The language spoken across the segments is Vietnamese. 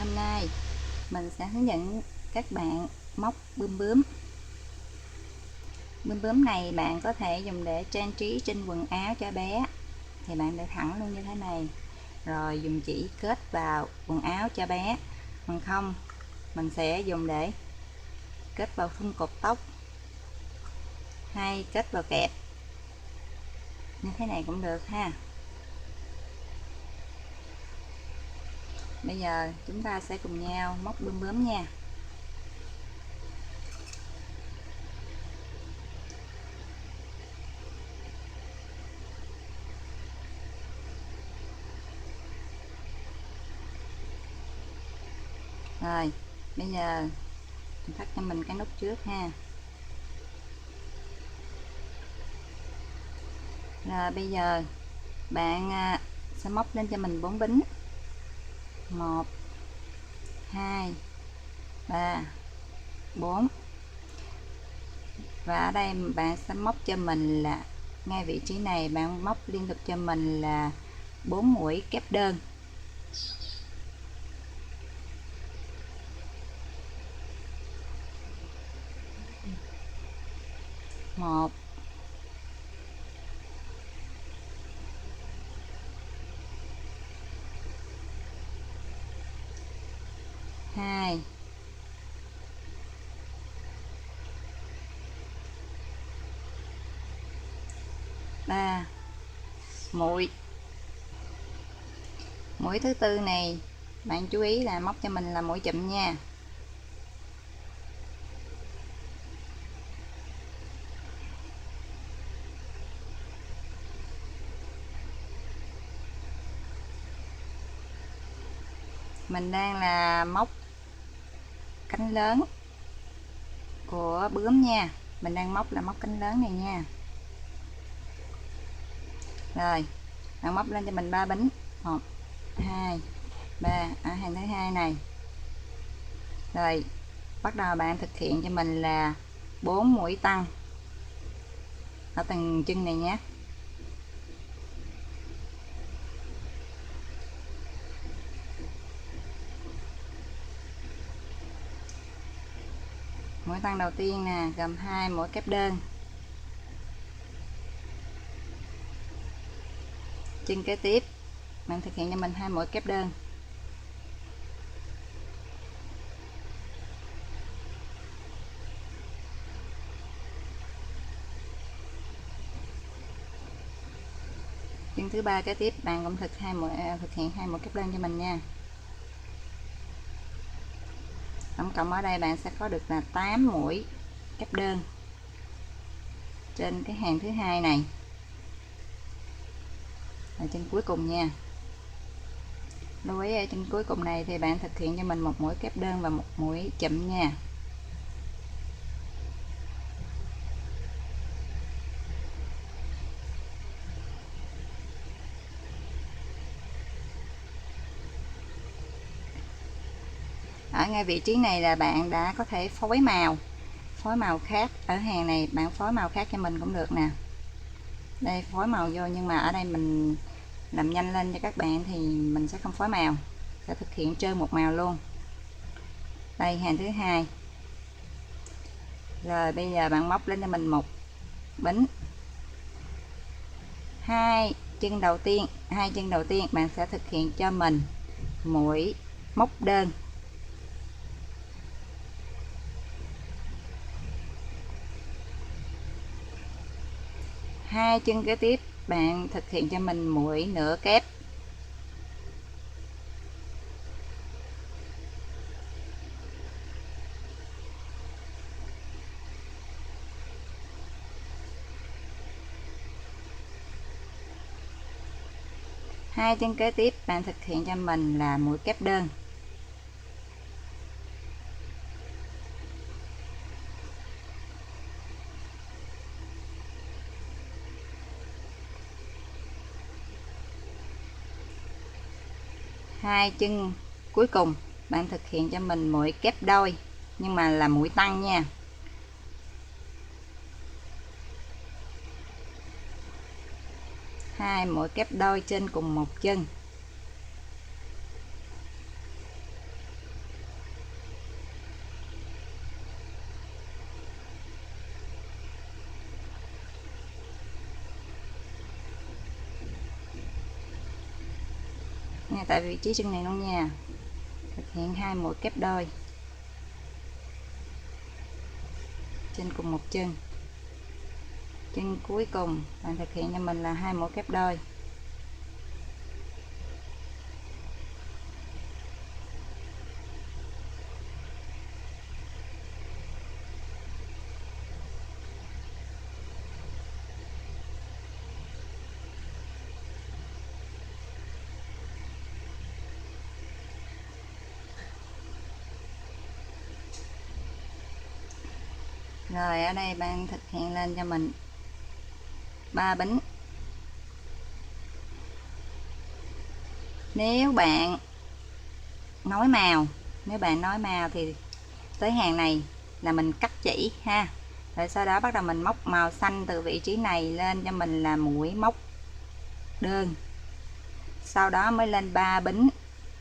Hôm nay mình sẽ hướng dẫn các bạn móc bướm bướm. Bướm bướm này bạn có thể dùng để trang trí trên quần áo cho bé, thì bạn để thẳng luôn như thế này, rồi dùng chỉ kết vào quần áo cho bé. Còn không, mình sẽ dùng để kết vào khung cột tóc hay kết vào kẹp, như thế này cũng được ha. Bây giờ chúng ta sẽ cùng nhau móc bướm bướm nha. Rồi, bây giờ mình thắt cho mình cái nút trước ha. Rồi bây giờ bạn sẽ móc lên cho mình 4 bính. 1 2 3 4. Và ở đây bạn sẽ móc cho mình là ngay vị trí này, bạn móc liên tục cho mình là 4 mũi kép đơn. 1 2 3 mũi. Mũi thứ tư này bạn chú ý là móc cho mình là mũi chụm nha. Mình đang là móc cánh lớn của bướm nha. Mình đang móc là móc cánh lớn này nha. Rồi, bạn móc lên cho mình 3 bính. 1 2 3 ở hàng thứ hai này. Rồi, bắt đầu bạn thực hiện cho mình là 4 mũi tăng ở từng chân này nhé. Mũi tăng đầu tiên nè, gồm 2 mũi kép đơn. Chân kế tiếp bạn thực hiện cho mình 2 mũi kép đơn. Chân thứ ba kế tiếp bạn cũng thực hiện 2 mũi kép đơn cho mình nha. Tổng cộng ở đây bạn sẽ có được là 8 mũi kép đơn trên cái hàng thứ hai này, là chân cuối cùng nha. Lưu ý ở chân cuối cùng này thì bạn thực hiện cho mình 1 mũi kép đơn và 1 mũi chụm nha. Ở ngay vị trí này là bạn đã có thể phối màu khác. Ở hàng này bạn phối màu khác cho mình cũng được nè. Đây phối màu vô, nhưng mà ở đây mình làm nhanh lên cho các bạn thì mình sẽ không phối màu, sẽ thực hiện trơn một màu luôn. Đây hàng thứ hai. Rồi bây giờ bạn móc lên cho mình 1 bính. Hai chân đầu tiên bạn sẽ thực hiện cho mình mũi móc đơn. Hai chân kế tiếp bạn thực hiện cho mình mũi nửa kép. Hai chân kế tiếp bạn thực hiện cho mình là mũi kép đơn. Hai chân cuối cùng bạn thực hiện cho mình mũi kép đôi, nhưng mà là mũi tăng nha. Hai mũi kép đôi trên cùng một chân. ngay tại vị trí chân này luôn nha. Thực hiện 2 mũi kép đôi trên cùng một chân. Chân cuối cùng bạn thực hiện cho mình là 2 mũi kép đôi. Rồi ở đây bạn thực hiện lên cho mình 3 bính. Nếu bạn nối màu thì tới hàng này là mình cắt chỉ ha. Rồi sau đó bắt đầu mình móc màu xanh từ vị trí này lên cho mình là mũi móc đơn. Sau đó mới lên 3 bính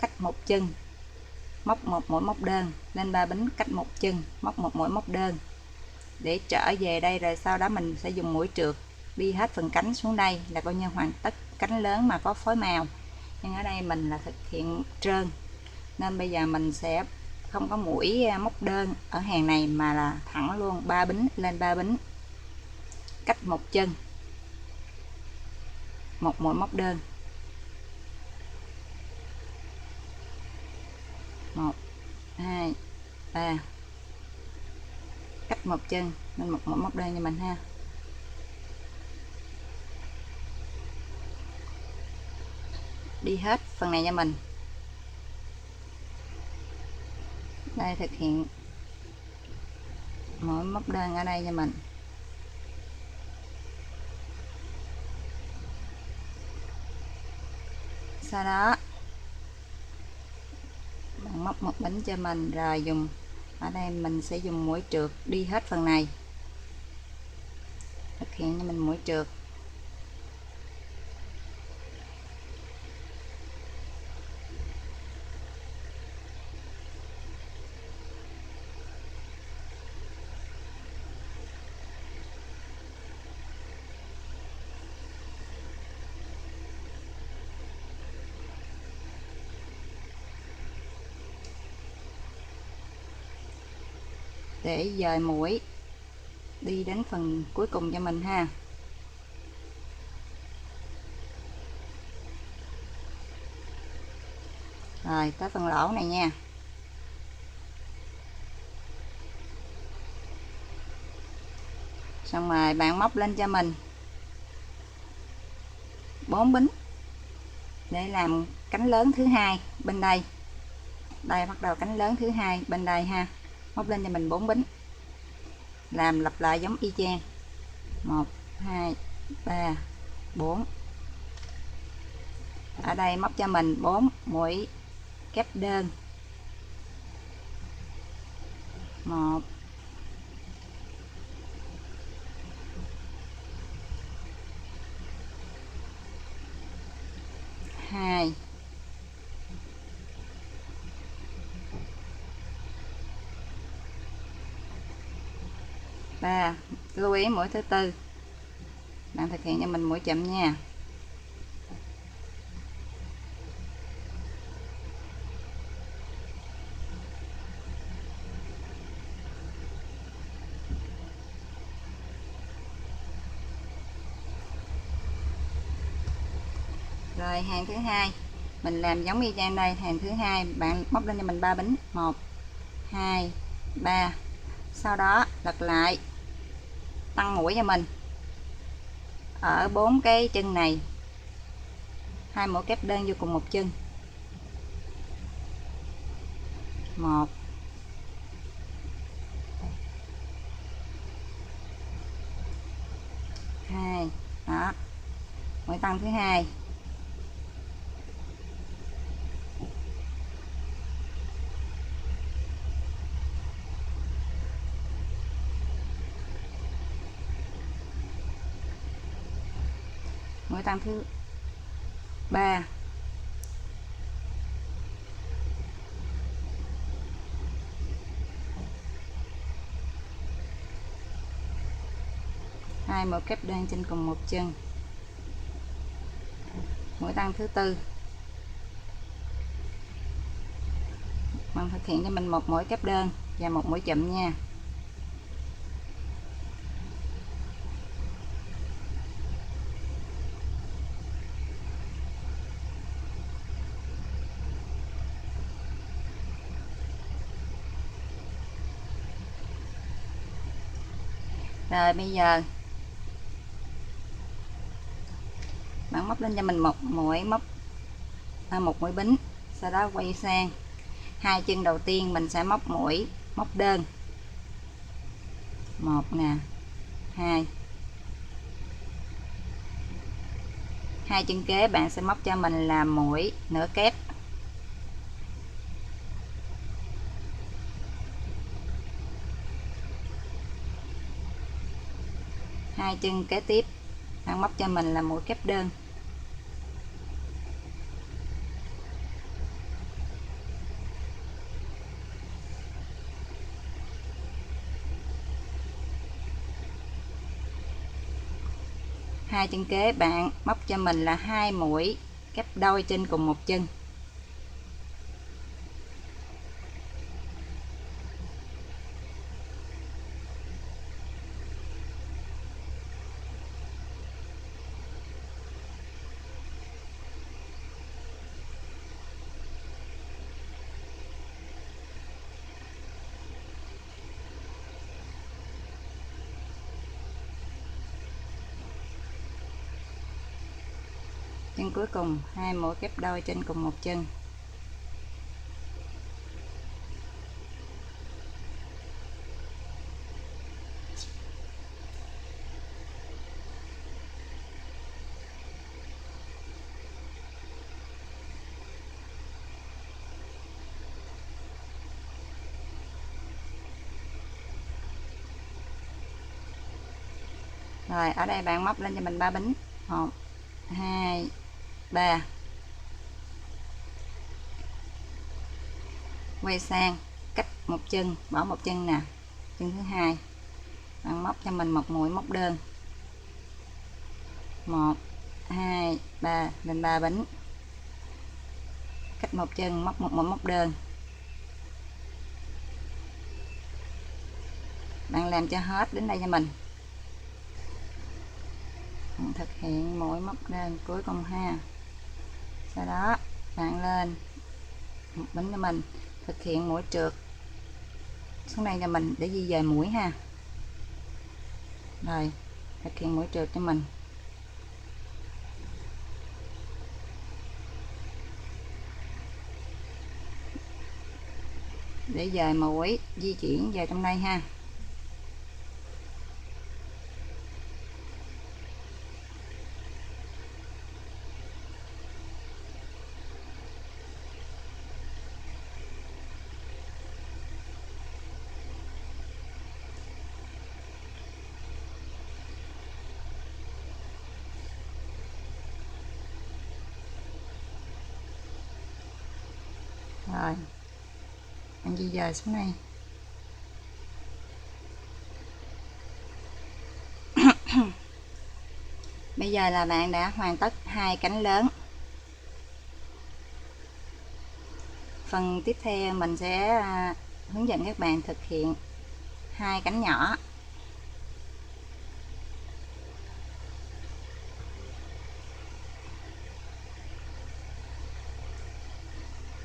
cách một chân, móc một mũi móc đơn, lên 3 bính cách một chân, móc một mũi móc đơn để trở về đây. Rồi sau đó mình sẽ dùng mũi trượt đi hết phần cánh xuống đây là coi như hoàn tất cánh lớn mà có phối màu. Nhưng ở đây mình là thực hiện trơn nên bây giờ mình sẽ không có mũi móc đơn ở hàng này mà là thẳng luôn 3 bính, lên 3 bính cách một chân, một mũi móc đơn, 1 2 3 cách một chân nên một mũi móc đơn cho mình ha. Đi hết phần này cho mình. Đây thực hiện mũi móc đơn ở đây cho mình. Sau đó bạn móc một bính cho mình rồi dùng ở đây mình sẽ dùng mũi trượt đi hết phần này. Thực hiện cho mình mũi trượt. Để dời mũi đi đến phần cuối cùng cho mình ha. Rồi tới phần lỗ này nha. Xong rồi bạn móc lên cho mình 4 bính để làm cánh lớn thứ hai bên đây. Đây bắt đầu cánh lớn thứ hai bên đây ha. Móc lên cho mình 4 bính. Làm lặp lại giống y chang. 1 2 3 4. Ở đây móc cho mình 4 mũi kép đơn. 1 2 3. Lưu ý mũi thứ tư bạn thực hiện cho mình mũi chậm nha. Rồi hàng thứ hai mình làm giống y chang đây. Hàng thứ hai bạn móc lên cho mình 3 bính. 1 2 3. Sau đó lật lại tăng mũi cho mình ở 4 cái chân này, 2 mũi kép đơn vô cùng một chân. 1 2. Đó, mũi tăng thứ hai. Mũi tăng thứ ba. Hai mũi kép đơn trên cùng một chân. Mũi tăng thứ tư. thực hiện cho mình một mũi kép đơn và một mũi chụm nha. Rồi bây giờ bạn móc lên cho mình một mũi một mũi bính, sau đó quay sang hai chân đầu tiên mình sẽ móc mũi móc đơn, một nè, hai chân kế bạn sẽ móc cho mình là mũi nửa kép, hai chân kế tiếp bạn móc cho mình là mũi kép đơn, hai chân kế bạn móc cho mình là hai mũi kép đôi trên cùng một chân, chân cuối cùng hai mũi kép đôi trên cùng một chân. Rồi ở đây bạn móc lên cho mình 3 bính, 1 2 3, quay sang cách một chân bỏ một chân nè, chân thứ hai bạn móc cho mình một mũi móc đơn, 1 2 3 lên 3 bính, cách một chân móc một mũi móc đơn. Bạn làm cho hết đến đây cho mình, thực hiện mũi móc đơn cuối cùng ha. Sau đó bạn lên một bính cho mình, thực hiện mũi trượt xuống đây cho mình để di dời mũi ha. Rồi thực hiện mũi trượt cho mình, để dời mũi di chuyển vào trong đây ha. Rồi bạn di dời xuống đây. Bây giờ là bạn đã hoàn tất hai cánh lớn. Phần tiếp theo mình sẽ hướng dẫn các bạn thực hiện hai cánh nhỏ.